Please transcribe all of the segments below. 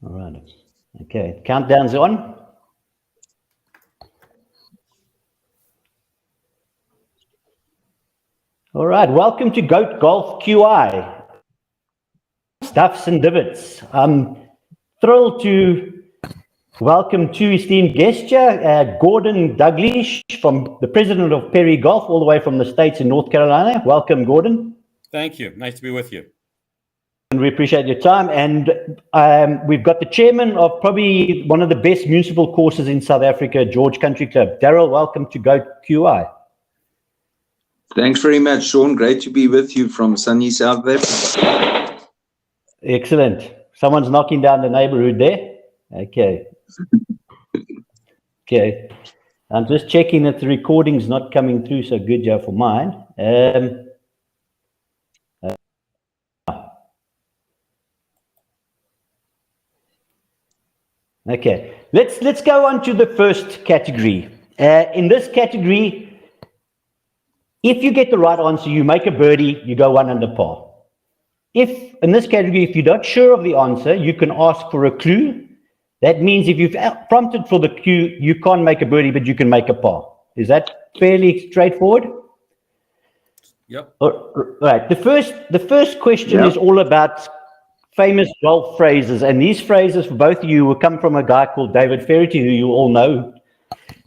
All right. Okay. Countdown's on. All right. Welcome to Goat Golf QI. Stuffs and divots. I'm thrilled to welcome two esteemed guests here. Gordon Douglas, from the president of Perry Golf, all the way from the States in North Carolina. Welcome, Gordon. Thank you. Nice to be with you. And we appreciate your time. And we've got the chairman of probably one of the best municipal courses in South Africa, George Country Club. Daryl, welcome to Goat QI. Thanks very much, Sean. Great to be with you from sunny South Africa. Excellent. Someone's knocking down the neighborhood there. Okay. Okay. I'm just checking that the recording's not coming through so good here for mine. Okay. Let's go on to the first category. In this category, if you get the right answer, you make a birdie, you go one under par. If, in this category, if you're not sure of the answer, you can ask for a clue. That means if you've prompted for the clue, you can't make a birdie, but you can make a par. Is that fairly straightforward? Yep. All right. The first question is all about famous golf phrases, and these phrases for both of you will come from a guy called David Feherty, who you all know.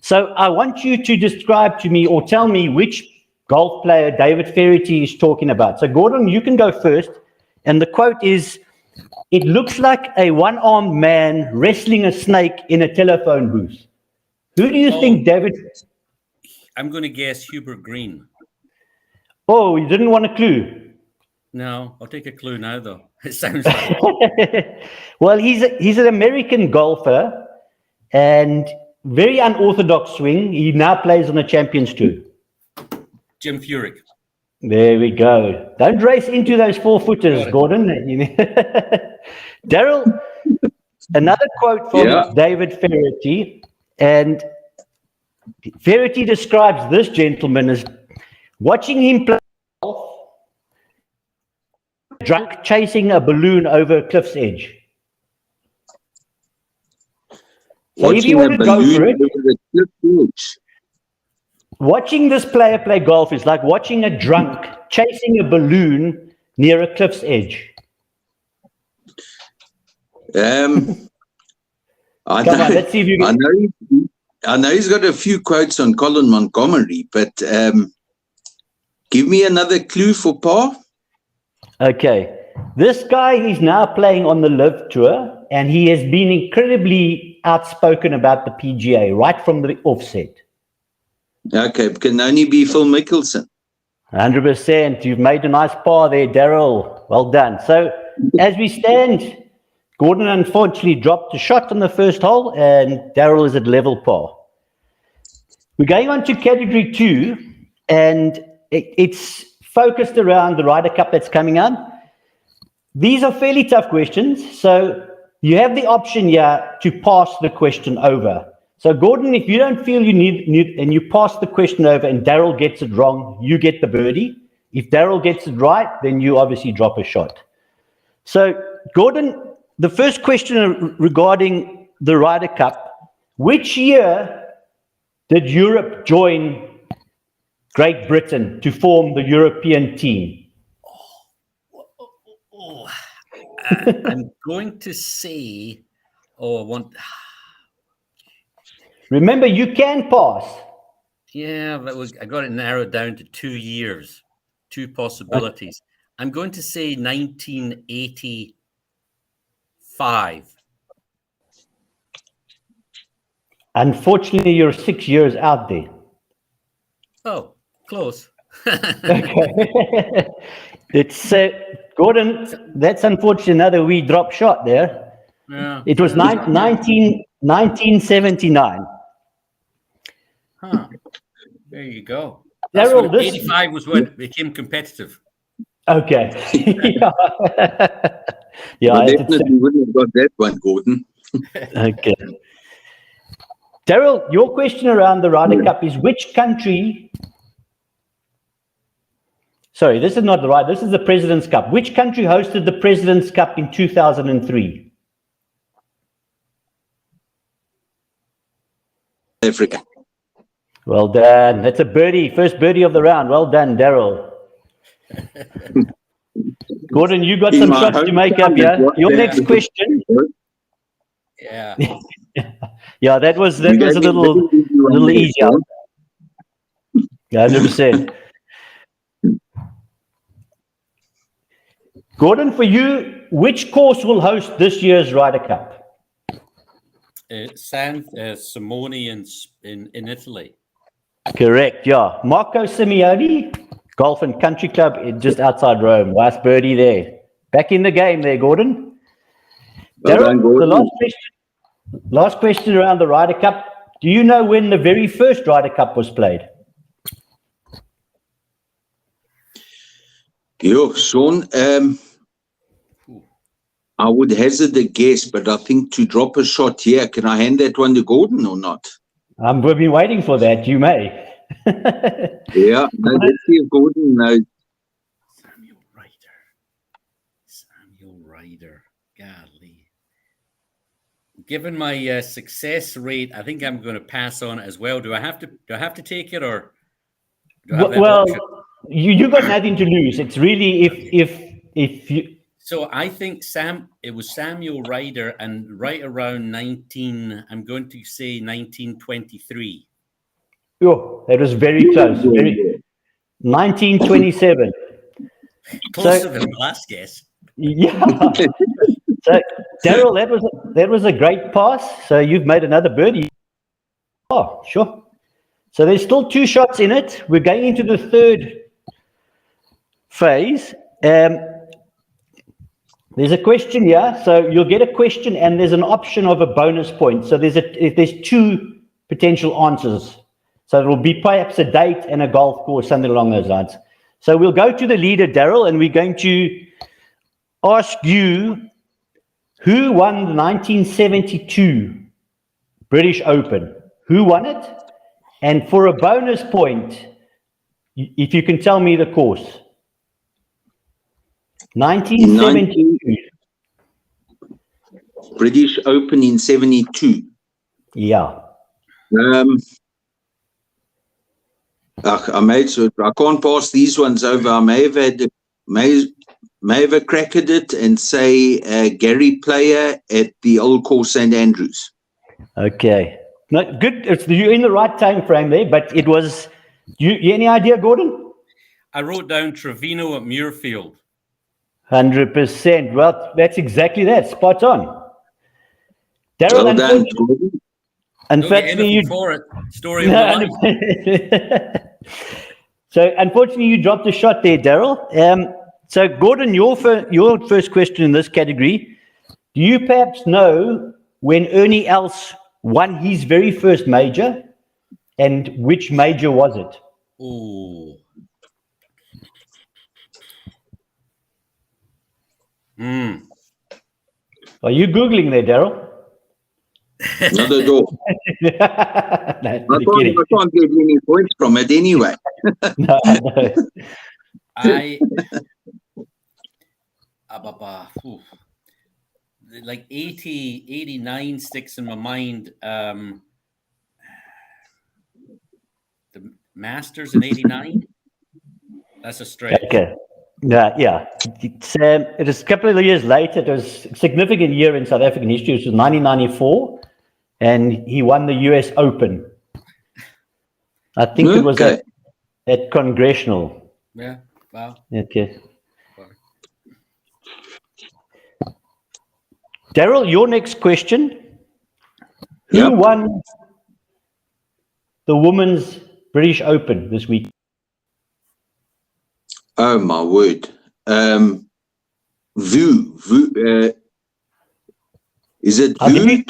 So I want you to describe to me or tell me which golf player David Feherty is talking about. So Gordon, you can go first. And the quote is, "It looks like a one-armed man wrestling a snake in a telephone booth." Who do you think David... I'm going to guess Hubert Green. Oh, you didn't want a clue? No, I'll take a clue now, though. It sounds like... Well, he's an American golfer and very unorthodox swing. He now plays on the Champions Tour. Jim Furyk. There we go. Don't race into those four-footers, Gordon. Daryl, another quote from David Feherty, and Feherty describes this gentleman as watching him play golf, drunk chasing a balloon over a cliff's edge. So if you want to go for it, watching this player play golf is like watching a drunk chasing a balloon near a cliff's edge. Come on, let's see if you can... I know he's got a few quotes on Colin Montgomery, but give me another clue for par. Okay. This guy is now playing on the LIV Tour, and he has been incredibly outspoken about the PGA right from the offset. Okay, it can only be Phil Mickelson. 100%. You've made a nice par there, Daryl. Well done. So, as we stand, Gordon unfortunately dropped a shot on the first hole, and Daryl is at level par. We're going on to category 2, and it's focused around the Ryder Cup that's coming up. These are fairly tough questions, so you have the option here to pass the question over. So, Gordon, if you don't feel you need and you pass the question over and Daryl gets it wrong, you get the birdie. If Daryl gets it right, then you obviously drop a shot. So, Gordon, the first question regarding the Ryder Cup, which year did Europe join Great Britain to form the European team? I'm going to say, Remember, you can pass. Yeah, I got it narrowed down to 2 years, 2 possibilities. I'm going to say 1985. Unfortunately, you're 6 years out there. Oh, close. Okay. It's Gordon, that's unfortunate. Another wee drop shot there. Yeah. It was 1979. Huh. There you go. Daryl, 85 was when it became competitive. Okay. Yeah, I definitely wouldn't have got that one, Gordon. Okay. Daryl, your question around the Ryder Cup is which country... Sorry, this is not the right. This is the President's Cup. Which country hosted the President's Cup in 2003? Africa. Well done. That's a birdie. First birdie of the round. Well done, Daryl. Gordon, you got In some my shots to make up, hometown, yeah? it was Your there. next question. Yeah. Yeah, that was We a gave him little very easy one there, easier. Sean. Yeah, 100%. Gordon, for you, which course will host this year's Ryder Cup? San Simone in Italy. Correct, yeah. Marco Simeone, Golf and Country Club, just outside Rome. Last birdie there. Back in the game there, Gordon. Well Daryl, done, Gordon. the last question around the Ryder Cup. Do you know when the very first Ryder Cup was played? Yo, Sean, I would hazard a guess, but I think to drop a shot here, can I hand that one to Gordon or not? We've been waiting for that. You may. Yeah, no, let's see if Gordon knows. Samuel Ryder. Golly. Given my success rate, I think I'm going to pass on it as well. Do I have to take it, or do I have that Well, option? you got nothing to lose. It's really if you. So I think it was Samuel Ryder, and right around I'm going to say 1923. Oh, that was very close. 1927. Closer than the last guess. Yeah. So, Daryl, that was a great pass. So you've made another birdie. Oh, sure. So there's still 2 shots in it. We're going into the third phase. There's a question here. So you'll get a question, and there's an option of a bonus point. So there's 2 potential answers. So it will be perhaps a date and a golf course, something along those lines. So we'll go to the leader, Daryl, and we're going to ask you who won the 1972 British Open. Who won it? And for a bonus point, if you can tell me the course. 1972. British Open in 72. Yeah. I can't pass these ones over. I may have a crack at it and say Gary Player at the Old Course St Andrews. Okay. No, good. You're in the right time frame there, but it was. You any idea, Gordon? I wrote down Trevino at Muirfield. 100%. Well, that's exactly that. Spot on. Daryl, Well done, Gordon. Don't get unfortunately, anything for it. Story of my life. So, unfortunately, you dropped a shot there, Daryl. So, Gordon, your first question in this category. Do you perhaps know when Ernie Els won his very first major, and which major was it? Oh. Are you Googling there, Daryl? Not at all. No, I I'm kidding. can't get any points from it anyway. No. Like 80, 89 sticks in my mind. The Masters in 89. That's a stretch. Okay. Yeah. It was a couple of years later. It was a significant year in South African history. It was 1994, and he won the US Open. I think it was at Congressional. Yeah. Wow. Okay. Daryl, your next question. Who won the Women's British Open this week? Oh my word. Is it Vu?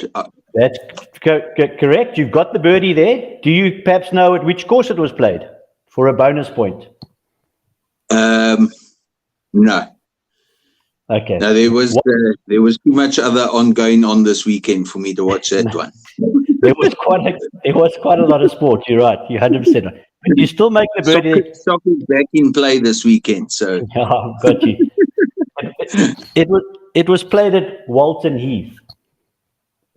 That's correct. You've got the birdie there. Do you perhaps know at which course it was played for a bonus point? No. Okay. No, there was too much other ongoing on this weekend for me to watch that one. There was quite a lot of sport. You're right. You're 100%. But you still make the birdie. Soccer's back in play this weekend, so Oh, got you. It was played at Walton Heath.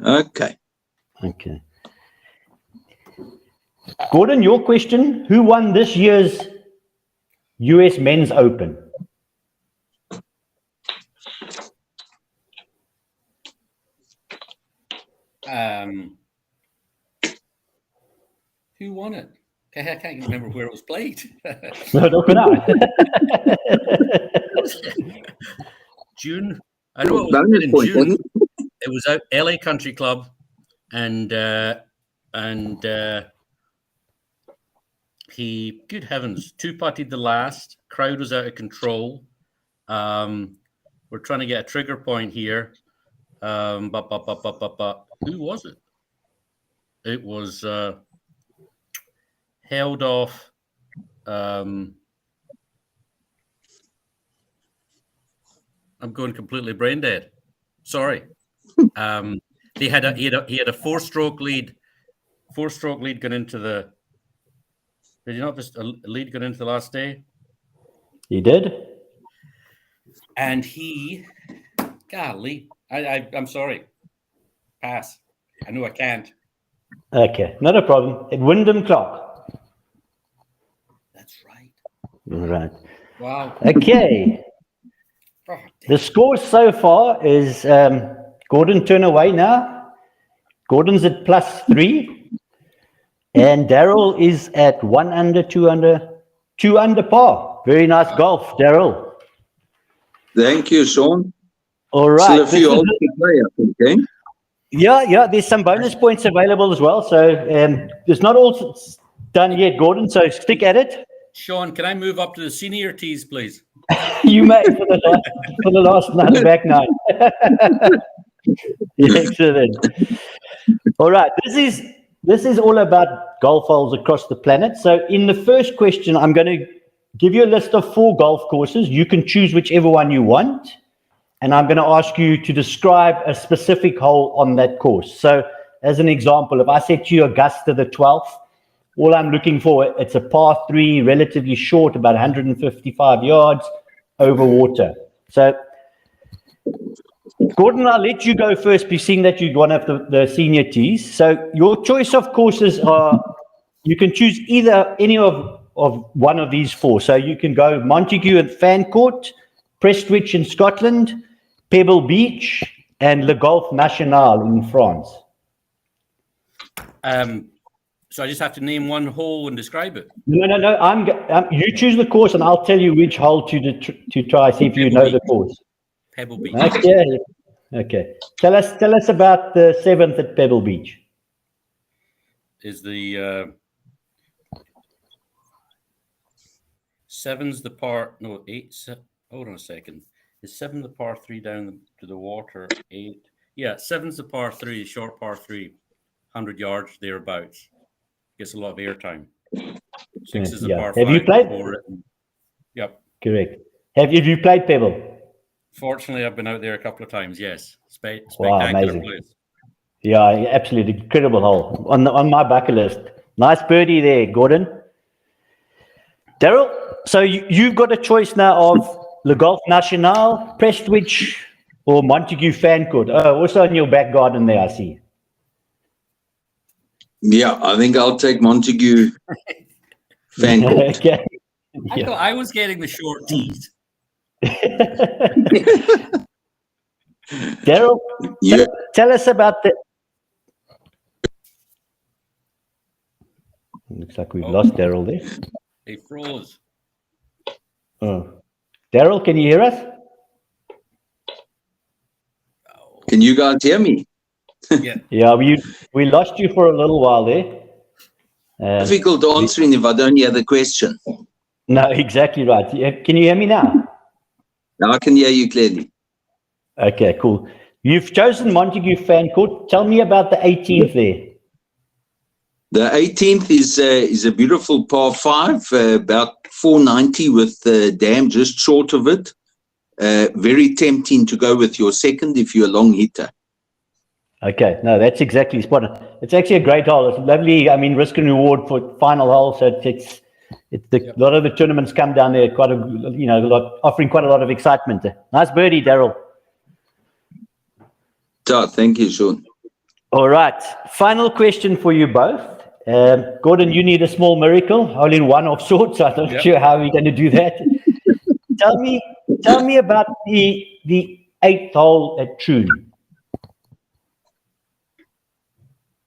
okay. Gordon, your question: who won this year's US Men's Open? Who won it? I can't even remember where it was played. No, don't put out. June. I know it was Bonus in point, June. wasn't It was at LA Country Club, and he, good heavens, two putted the last. Crowd was out of control. We're trying to get a trigger point here. Who was it? It was held off. I'm going completely brain dead. Sorry. He had a four-stroke lead. Four-stroke lead going into the. Did you not just a lead going into the last day? He did. And he, golly, I'm sorry. Pass. I know I can't. Okay, not a problem. At Wyndham Clark. That's right. All right. Wow. Okay. Oh, The score so far is Gordon turn away now. Gordon's at +3. And Daryl is at 1 under, 2 under par. Very nice golf, Daryl. Thank you, Sean. All right. Still a This few is holes to play, I think, eh? Yeah, there's some bonus points available as well. So it's not all done yet, Gordon. So stick at it. Sean, can I move up to the senior tees, please? You may for the last nine, back nine. Excellent. All right, this is all about golf holes across the planet. So in the first question, I'm going to give you a list of 4 golf courses. You can choose whichever one you want. And I'm going to ask you to describe a specific hole on that course. So as an example, if I said to you Augusta the 12th, all I'm looking for, it's a par 3, relatively short, about 155 yards over water. So Gordon, I'll let you go first, seeing that you're one of the senior tees. So your choice of courses are, you can choose any of one of these 4. So you can go Montague and Fancourt, Prestwich in Scotland, Pebble Beach, and Le Golf National in France. So I just have to name one hole and describe it. No. You choose the course, and I'll tell you which hole to try. See if you know the course. Pebble Beach. Okay. Tell us about the 7th at Pebble Beach. Is the 7's the par? No, 8. Hold on a second. Is 7 the par 3 down to the water? 8. Yeah, 7's the par 3, short par 3, 100 yards thereabouts. Gets a lot of airtime. 6 is the par 5. Have you played? Yep. Correct. Have you played Pebble? Fortunately, I've been out there a couple of times. Yes, Wow, spectacular amazing. place. Yeah, absolutely incredible hole on my bucket list. Nice birdie there, Gordon. Daryl, so you've got a choice now of Le Golf National, Prestwich, or Montague Fancourt. Oh, also in your back garden there, I see. Yeah, I think I'll take Montague Fancourt. Okay. I thought I was getting the short tees. Daryl, Yeah. tell us about the. Looks like we've lost Daryl there. They froze. Oh. Daryl, can you hear us? Can you guys hear me? Yeah. Yeah, we lost you for a little while there. Difficult answering if I don't hear the question. No, exactly right. Can you hear me now? Now I can hear you clearly. Okay, cool. You've chosen Montague Fancourt. Tell me about the 18th there. The 18th is a beautiful par 5, about 490 with the dam just short of it. Very tempting to go with your second if you're a long hitter. Okay, no, that's exactly spot on. It's actually a great hole. It's lovely. I mean, risk and reward for final hole. So a lot of the tournaments come down there. Offering quite a lot of excitement. Nice birdie, Daryl. So, thank you, Sean. All right. Final question for you both. Gordon, you need a small miracle, hole in one of sorts. I'm not Yep. sure how we're going to do that. Tell me about the 8th hole at Troon.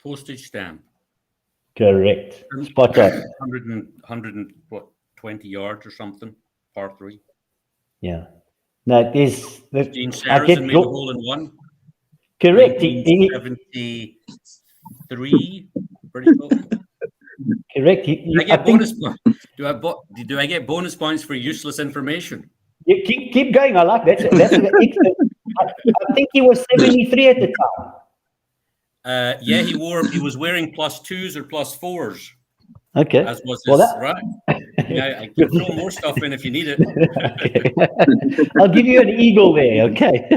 Postage stamp. Correct. Spot on. 120 yards or something. Par 3. Yeah. No, Gene I get Saracen made a hole in one. correct. 1973. Pretty cool. Correct. Do I get bonus points? Do I get bonus points for useless information? You keep going. I like that. That's an excellent. I think he was 73 at the time. Yeah, he was wearing +2s or +4s. Okay. As was Well, his, that- right? Yeah, I can throw more stuff in if you need it. Okay. I'll give you an eagle there. Okay.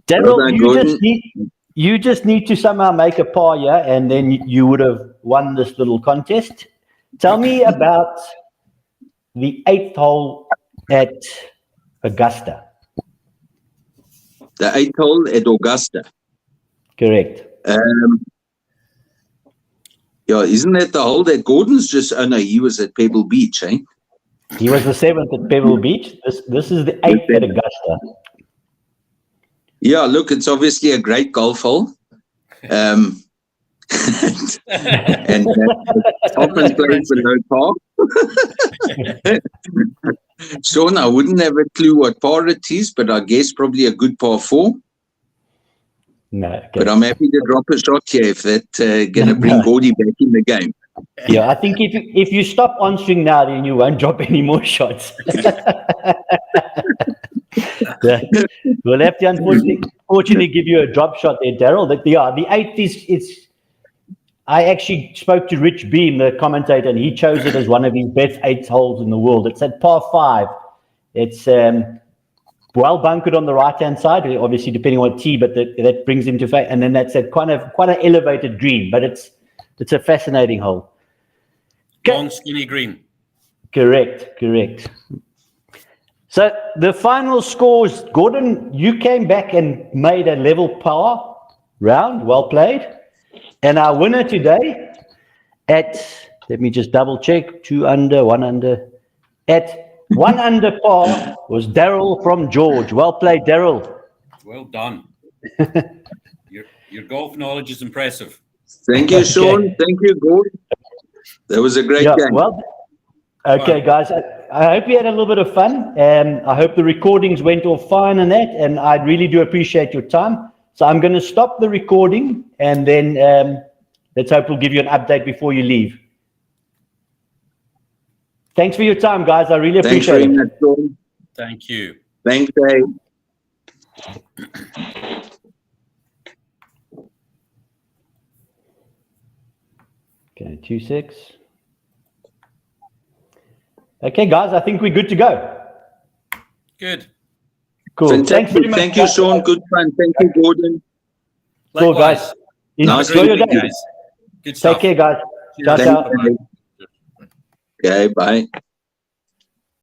Daryl, Well done, Gordon. you just need to somehow make a par here, and then you would have won this little contest. Tell me about the 8th hole at Augusta. The 8th hole at Augusta. Correct. Yeah, isn't that the hole that Gordon's just? Oh no, he was at Pebble Beach, eh? He was the 7th at Pebble Beach. This is the 8th at Augusta. Yeah, look, it's obviously a great golf hole. And often played below par. Sean, I wouldn't have a clue what par it is, but I guess probably a good par 4. No. Okay. But I'm happy to drop a shot here if that's going to bring Gordy back in the game. Yeah, I think if you stop answering now, then you won't drop any more shots. Yeah. We'll have to unfortunately give you a drop shot there, Daryl. But yeah, the 8th is. I actually spoke to Rich Beam, the commentator, and he chose it as one of his best 8th holes in the world. It's at par 5. It's well bunkered on the right-hand side, obviously depending on what tee, but that brings him to fate. And then that's at quite an elevated green, but it's a fascinating hole. Long, skinny green. Correct. So the final scores, Gordon, you came back and made a level par round. Well played. And our winner today let me just double check, 2 under, 1 under. At 1 under par was Daryl from George. Well played, Daryl. Well done. Your golf knowledge is impressive. Thank you, Sean. Thank you, Gordon. That was a great game. Well, okay, guys. I hope you had a little bit of fun. I hope the recordings went all fine and that, and I really do appreciate your time. So I'm going to stop the recording, and then let's hope we'll give you an update before you leave. Thanks for your time, guys. I really Thanks appreciate very it. much, Sean. Thank you. Thanks, Dave. Okay, 2-6. Okay, guys, I think we're good to go. Good. Cool. Thanks Fantastic. very much. Thank you, guys. Sean. Good fun. Thank you, Gordon. Cool, Likewise. guys. Nice Enjoy your meeting day. you. Good stuff. Take care, guys. Cheers. Ciao, ciao. Thanks, Dave. Okay, bye.